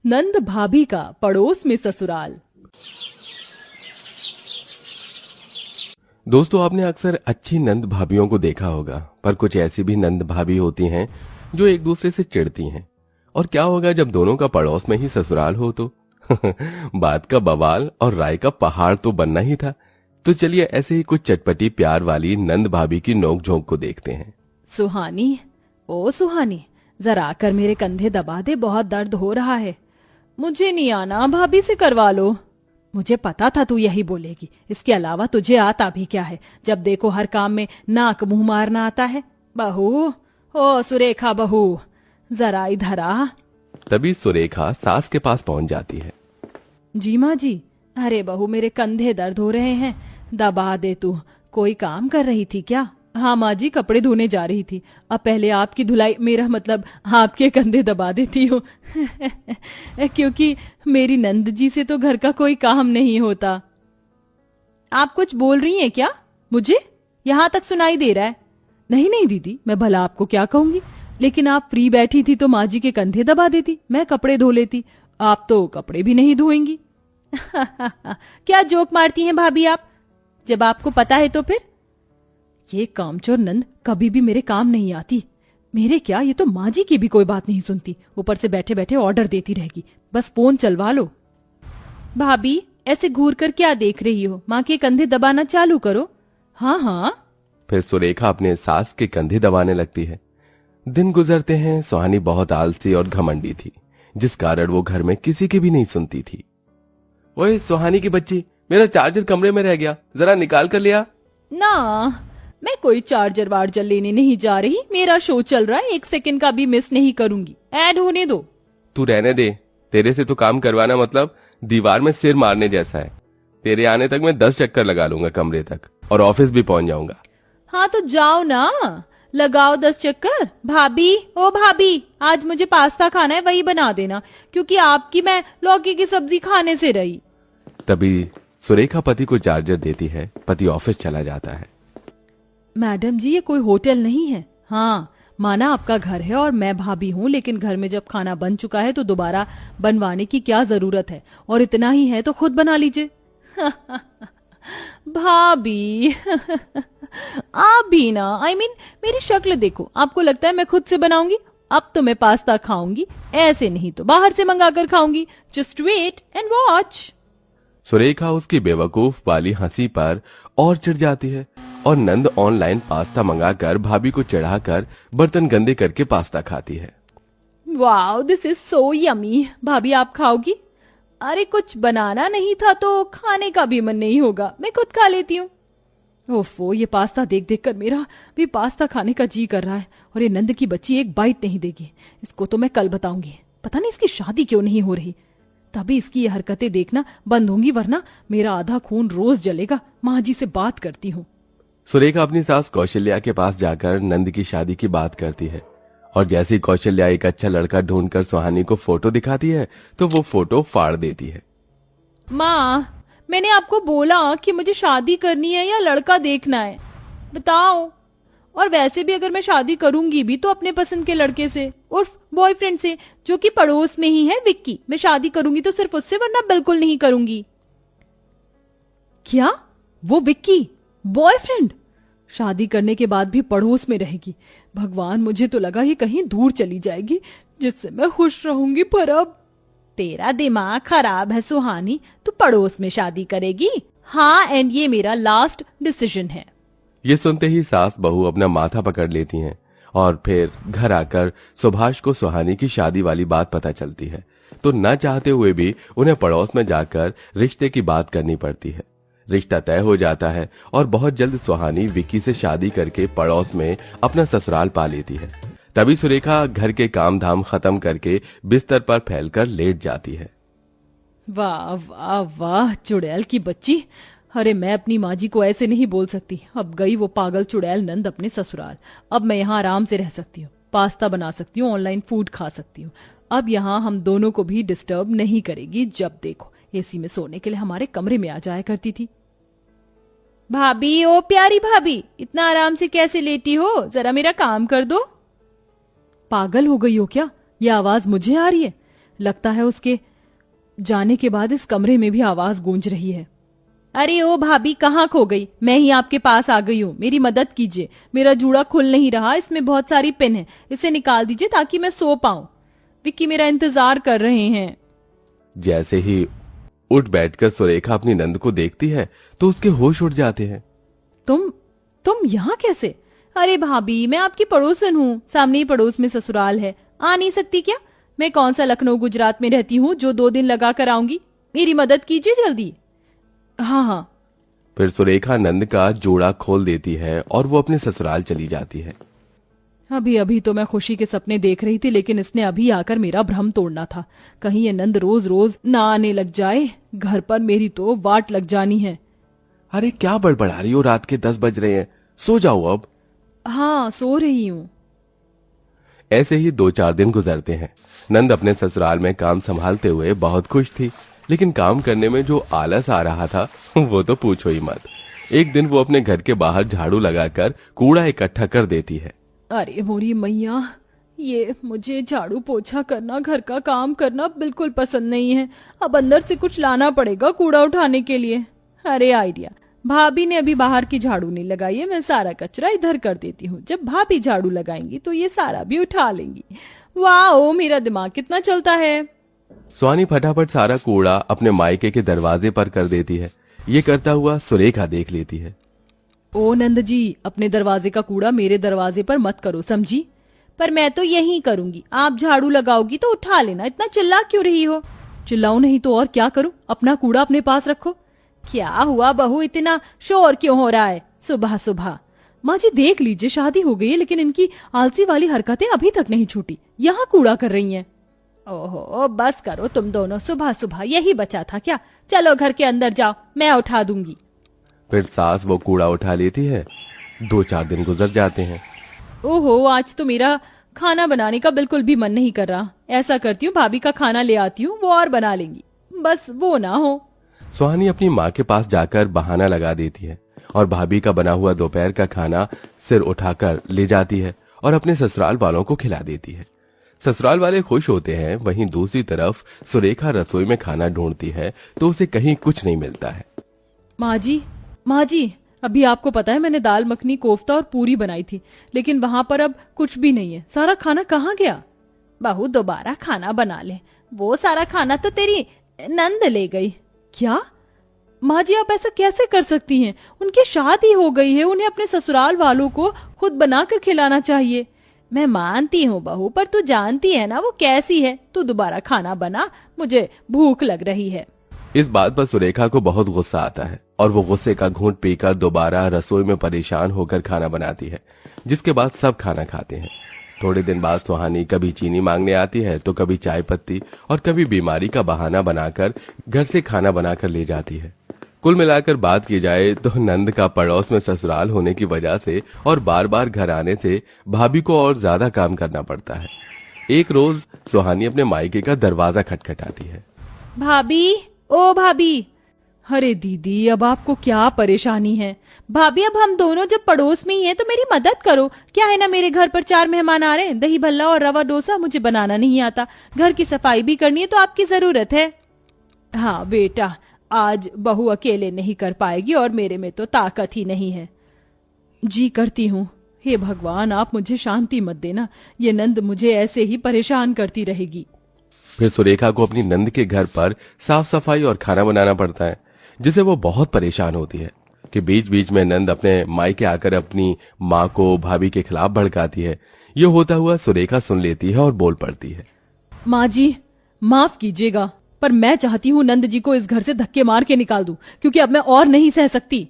नंद भाभी का पड़ोस में ससुराल। दोस्तों, आपने अक्सर अच्छी नंद भाभियों को देखा होगा, पर कुछ ऐसी भी नंद भाभी होती हैं जो एक दूसरे से चिढ़ती हैं। और क्या होगा जब दोनों का पड़ोस में ही ससुराल हो तो बात का बवाल और राय का पहाड़ तो बनना ही था। तो चलिए ऐसे ही कुछ चटपटी प्यार वाली नंद भाभी की नोक-झोंक को देखते हैं। सुहानी, ओ सुहानी, जरा आकर मेरे कंधे दबा दे, बहुत दर्द हो रहा है। मुझे नहीं आना, भाभी से करवा लो। मुझे पता था तू यही बोलेगी, इसके अलावा तुझे आता भी क्या है? जब देखो हर काम में नाक मुंह मारना आता है। बहू, ओ सुरेखा बहू, जरा इधर आ। तभी सुरेखा सास के पास पहुंच जाती है। जी माँ जी। अरे बहू, मेरे कंधे दर्द हो रहे हैं, दबा दे तू। कोई काम कर रही थी क्या? हाँ माँ जी, कपड़े धोने जा रही थी। अब पहले आपकी धुलाई, मेरा मतलब आपके कंधे दबा देती हूँ क्योंकि मेरी नंद जी से तो घर का कोई काम नहीं होता। आप कुछ बोल रही हैं क्या? मुझे यहाँ तक सुनाई दे रहा है। नहीं नहीं दीदी, मैं भला आपको क्या कहूंगी, लेकिन आप फ्री बैठी थी तो माँ जी के कंधे दबा देती, मैं कपड़े धो लेती। आप तो कपड़े भी नहीं धोएंगी क्या जोक मारती हैं भाभी आप? जब आपको पता है तो फिर? ये कामचोर नंद कभी भी मेरे काम नहीं आती। मेरे क्या, ये तो माँ जी की भी कोई बात नहीं सुनती, ऊपर से बैठे बैठे ऑर्डर देती रहेगी। बस फोन चलवा लो। भाभी, ऐसे घूर कर क्या देख रही हो? माँ के कंधे दबाना चालू करो। हाँ हाँ। फिर सुरेखा अपने सास के कंधे दबाने लगती है। दिन गुजरते हैं। सुहानी बहुत आलसी और घमंडी थी, जिस कारण वो घर में किसी की भी नहीं सुनती थी। ओए सुहानी की बच्ची, मेरा चार्जर कमरे में रह गया, जरा निकाल कर लिया। ना, मैं कोई चार्जर वार्जर लेने नहीं जा रही। मेरा शो चल रहा है, 1 सेकंड का भी मिस नहीं करूंगी। ऐड होने दो। तू रहने दे, तेरे से तो काम करवाना मतलब दीवार में सिर मारने जैसा है। तेरे आने तक मैं 10 चक्कर लगा लूंगा कमरे तक, और ऑफिस भी पहुंच जाऊंगा। हाँ तो जाओ ना, लगाओ 10 चक्कर। भाभी, ओ भाभी, आज मुझे पास्ता खाना है, वही बना देना, क्योंकि आपकी मैं लौकी की सब्जी खाने से रही। तभी सुरेखा पति को चार्जर देती है। पति ऑफिस चला जाता है। मैडम जी, ये कोई होटल नहीं है। हाँ, माना आपका घर है और मैं भाभी हूँ, लेकिन घर में जब खाना बन चुका है तो दोबारा बनवाने की क्या जरूरत है? और इतना ही है तो खुद बना लीजिए भाभी आप भी ना, मेरी शक्ल देखो, आपको लगता है मैं खुद से बनाऊंगी? अब तो मैं पास्ता खाऊंगी, ऐसे नहीं तो बाहर से मंगा कर खाऊंगी। Just wait and watch. Surekha उसकी बेवकूफ वाली हंसी पर और चिढ़ जाती है और नंद ऑनलाइन पास्ता मंगाकर भाभी को चढ़ाकर बर्तन गंदे करके पास्ता खाती है। Wow, this is so yummy. भाभी आप खाओगी? अरे कुछ बनाना नहीं था तो खाने का भी मन नहीं होगा, मैं खुद खा लेती हूँ। ओफो, ये पास्ता देख देख कर मेरा भी पास्ता खाने का जी कर रहा है। और ये नंद की बच्ची एक बाइट नहीं देगी, इसको तो मैं कल बताऊंगी। पता नहीं इसकी शादी क्यों नहीं हो रही, तभी इसकी ये हरकतें देखना बंद होंगी, वरना मेरा आधा खून रोज जलेगा। माँ जी से बात करती हूँ। सुरेखा अपनी सास कौशल्या के पास जाकर नंद की शादी की बात करती है, और जैसे ही कौशल्या एक अच्छा लड़का ढूंढकर सुहानी को फोटो दिखाती है तो वो फोटो फाड़ देती है। माँ, मैंने आपको बोला कि मुझे शादी करनी है या लड़का देखना है, बताओ। और वैसे भी अगर मैं शादी करूंगी भी तो अपने पसंद के लड़के से, उर्फ बॉयफ्रेंड से, जो कि पड़ोस में ही है, विक्की। मैं शादी करूंगी तो सिर्फ उससे, वरना बिल्कुल नहीं करूंगी। क्या? वो विक्की बॉयफ्रेंड शादी करने के बाद भी पड़ोस में रहेगी? भगवान, मुझे तो लगा ये कहीं दूर चली जाएगी जिससे मैं खुश रहूंगी, पर अब तेरा दिमाग खराब है सुहानी, तू पड़ोस में शादी करेगी। हाँ, एंड ये मेरा लास्ट डिसीजन है। ये सुनते ही सास बहू अपना माथा पकड़ लेती हैं, और फिर घर आकर सुभाष को सुहानी की शादी वाली बात पता चलती है, तो न चाहते हुए भी उन्हें पड़ोस में जाकर रिश्ते की बात करनी पड़ती है। रिश्ता तय हो जाता है और बहुत जल्द सुहानी विक्की से शादी करके पड़ोस में अपना ससुराल पा लेती है। तभी सुरेखा घर के काम धाम खत्म करके बिस्तर पर फैलकर लेट जाती है। वाह वाह वाह, चुड़ैल की बच्ची। अरे मैं अपनी माँ जी को ऐसे नहीं बोल सकती। अब गई वो पागल चुड़ैल नंद अपने ससुराल। अब मैं यहाँ आराम से रह सकती हूँ, पास्ता बना सकती हूँ, ऑनलाइन फूड खा सकती हूँ। अब यहाँ हम दोनों को भी डिस्टर्ब नहीं करेगी। जब देखो एसी में सोने के लिए हमारे कमरे में आ जाया करती थी। भाभी, ओ प्यारी भाभी, इतना आराम से कैसे लेटी हो? जरा मेरा काम कर दो। पागल हो गई हो क्या? ये आवाज मुझे आ रही है? लगता है उसके जाने के बाद इस कमरे में भी आवाज गूंज रही है। अरे ओ भाभी, कहाँ खो गई? मैं ही आपके पास आ गई हूँ, मेरी मदद कीजिए। मेरा जूड़ा खुल नहीं रहा, इसमें बहुत सारी पिन है, इसे निकाल दीजिए ताकि मैं सो पाऊं। विक्की मेरा इंतजार कर रहे हैं। जैसे ही उठ बैठकर सुरेखा अपनी नंद को देखती है तो उसके होश उड़ जाते हैं। तुम यहाँ कैसे? अरे भाभी, मैं आपकी पड़ोसन हूँ, सामने ही पड़ोस में ससुराल है, आ नहीं सकती क्या? मैं कौन सा लखनऊ गुजरात में रहती हूँ जो 2 दिन लगा कर आऊंगी? मेरी मदद कीजिए जल्दी। हाँ हाँ। फिर सुरेखा नंद का जोड़ा खोल देती है और वो अपने ससुराल चली जाती है। अभी अभी तो मैं खुशी के सपने देख रही थी, लेकिन इसने अभी आकर मेरा भ्रम तोड़ना था। कहीं ये नंद रोज रोज ना आने लग जाए, घर पर मेरी तो वाट लग जानी है। अरे क्या बड़बड़ा रही हो, रात के 10 बज रहे हैं, सो जाओ अब। हाँ, सो रही हूँ। ऐसे ही 2-4 दिन गुजरते हैं। नंद अपने ससुराल में काम संभालते हुए बहुत खुश थी, लेकिन काम करने में जो आलस आ रहा था वो तो पूछो ही मत। एक दिन वो अपने घर के बाहर झाड़ू लगाकर कूड़ा इकट्ठा कर देती है। अरे मोरी मैया, ये मुझे झाड़ू पोछा करना, घर का काम करना बिल्कुल पसंद नहीं है। अब अंदर से कुछ लाना पड़ेगा कूड़ा उठाने के लिए। अरे आइडिया, भाभी ने अभी बाहर की झाड़ू नहीं लगाई है, मैं सारा कचरा इधर कर देती हूँ। जब भाभी झाड़ू लगाएंगी तो ये सारा भी उठा लेंगी। वाह, मेरा दिमाग कितना चलता है। सुहानी फटाफट सारा कूड़ा अपने मायके के दरवाजे पर कर देती है। ये करता हुआ सुरेखा देख लेती है। ओ नंद जी, अपने दरवाजे का कूड़ा मेरे दरवाजे पर मत करो, समझी? पर मैं तो यही करूंगी, आप झाड़ू लगाओगी तो उठा लेना। इतना चिल्ला क्यों रही हो? चिल्लाऊं नहीं तो और क्या करूं? अपना कूड़ा अपने पास रखो। क्या हुआ बहू, इतना शोर क्यों हो रहा है सुबह सुबह? माँ जी देख लीजिए, शादी हो गई है लेकिन इनकी आलसी वाली हरकतें अभी तक नहीं छूटी। यहाँ कूड़ा कर रही हैं। ओहो, बस करो तुम दोनों, सुबह सुबह यही बचा था क्या? चलो घर के अंदर जाओ, मैं उठा दूंगी। फिर सास वो कूड़ा उठा लेती है। 2-4 दिन गुजर जाते हैं। ओहो, आज तो मेरा खाना बनाने का बिल्कुल भी मन नहीं कर रहा। ऐसा करती हूँ, भाभी का खाना ले आती हूँ, वो और बना लेंगी, बस वो ना हो। सुहानी अपनी माँ के पास जाकर बहाना लगा देती है और भाभी का बना हुआ दोपहर का खाना सिर उठाकर ले जाती है और अपने ससुराल वालों को खिला देती है। ससुराल वाले खुश होते हैं। वहीं दूसरी तरफ सुरेखा रसोई में खाना ढूंढती है तो उसे कहीं कुछ नहीं मिलता है। माँ जी, अभी आपको पता है मैंने दाल मखनी, कोफ्ता और पूरी बनाई थी, लेकिन वहां पर अब कुछ भी नहीं है। सारा खाना कहाँ गया? बहू दोबारा खाना बना ले, वो सारा खाना तो तेरी नंद ले गई। क्या? माँ जी, आप ऐसा कैसे कर सकती हैं? उनकी शादी हो गई है, उन्हें अपने ससुराल वालों को खुद बनाकर खिलाना चाहिए। मैं मानती हूँ बहू, पर तू जानती है ना वो कैसी है। तू दोबारा खाना बना, मुझे भूख लग रही है। इस बात पर सुरेखा को बहुत गुस्सा आता है और वो गुस्से का घूंट पीकर दोबारा रसोई में परेशान होकर खाना बनाती है, जिसके बाद सब खाना खाते हैं। थोड़े दिन बाद सुहानी कभी चीनी मांगने आती है तो कभी चाय पत्ती और कभी बीमारी का बहाना बनाकर घर से खाना बनाकर ले जाती है। कुल मिलाकर बात की जाए तो नंद का पड़ोस में ससुराल होने की वजह से और बार बार घर आने से भाभी को और ज्यादा काम करना पड़ता है। एक रोज सुहानी अपने मायके का दरवाजा खटखटाती है। भाभी, ओ भाभी। अरे दीदी, अब आपको क्या परेशानी है? भाभी, अब हम दोनों जब पड़ोस में ही हैं तो मेरी मदद करो। क्या है ना, मेरे घर पर 4 मेहमान आ रहे हैं, दही भल्ला और रवा डोसा मुझे बनाना नहीं आता, घर की सफाई भी करनी है, तो आपकी जरूरत है। हाँ बेटा, आज बहू अकेले नहीं कर पाएगी और मेरे में तो ताकत ही नहीं है। जी करती हूँ। हे भगवान, आप मुझे शांति मत देना, ये नंद मुझे ऐसे ही परेशान करती रहेगी। फिर सुरेखा को अपनी नंद के घर पर साफ सफाई और खाना बनाना पड़ता है, जिसे वो बहुत परेशान होती है कि बीच बीच में नंद अपने मायके आकर अपनी माँ को भाभी के खिलाफ भड़काती है। ये होता हुआ सुरेखा सुन लेती है और बोल पड़ती है। माँ जी, माफ कीजिएगा, पर मैं चाहती हूँ नंद जी को इस घर से धक्के मार के निकाल दूं, क्योंकि अब मैं और नहीं सह सकती।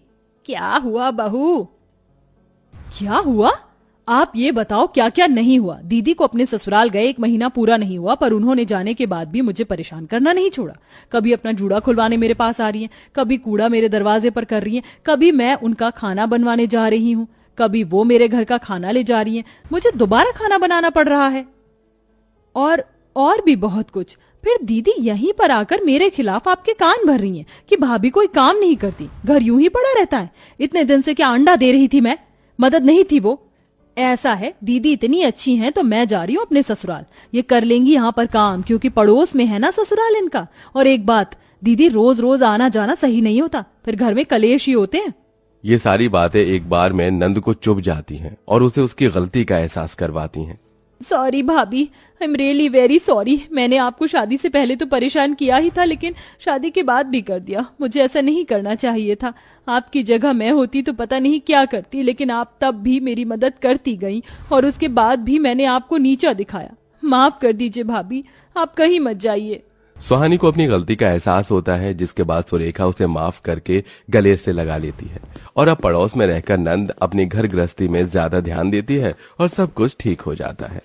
क्या हुआ बहू? क्या हुआ? आप ये बताओ क्या क्या नहीं हुआ? दीदी को अपने ससुराल गए 1 महीना पूरा नहीं हुआ, पर उन्होंने जाने के बाद भी मुझे परेशान करना नहीं छोड़ा। कभी अपना जूड़ा खुलवाने मेरे पास आ रही हैं, कभी कूड़ा मेरे दरवाजे पर कर रही हैं, कभी मैं उनका खाना बनवाने जा रही हूँ, कभी वो मेरे घर का खाना ले जा रही हैं, मुझे दोबारा खाना बनाना पड़ रहा है, और भी बहुत कुछ। फिर दीदी यहीं पर आकर मेरे खिलाफ आपके कान भर रही हैं कि भाभी कोई काम नहीं करती, घर यूं ही पड़ा रहता है। इतने दिन से क्या अंडा दे रही थी मैं? मदद नहीं थी वो? ऐसा है, दीदी इतनी अच्छी हैं तो मैं जा रही हूँ अपने ससुराल। ये कर लेंगी यहाँ पर काम, क्योंकि पड़ोस में है ना ससुराल इनका। और एक बात, दीदी रोज रोज आना जाना सही नहीं होता, फिर घर में कलेश ही होते हैं। ये सारी बातें एक बार में नंद को चुभ जाती हैं और उसे उसकी गलती का एहसास करवाती हैं। सॉरी भाभी, I am really very sorry. मैंने आपको शादी से पहले तो परेशान किया ही था, लेकिन शादी के बाद भी कर दिया। मुझे ऐसा नहीं करना चाहिए था। आपकी जगह मैं होती तो पता नहीं क्या करती, लेकिन आप तब भी मेरी मदद करती गई और उसके बाद भी मैंने आपको नीचा दिखाया। माफ कर दीजिए भाभी, आप कहीं मत जाइए। सुहानी को अपनी गलती का एहसास होता है, जिसके बाद सुरेखा उसे माफ करके गले से लगा लेती है और अब पड़ोस में रहकर नंद अपनी घर गृहस्थी में ज्यादा ध्यान देती है और सब कुछ ठीक हो जाता है।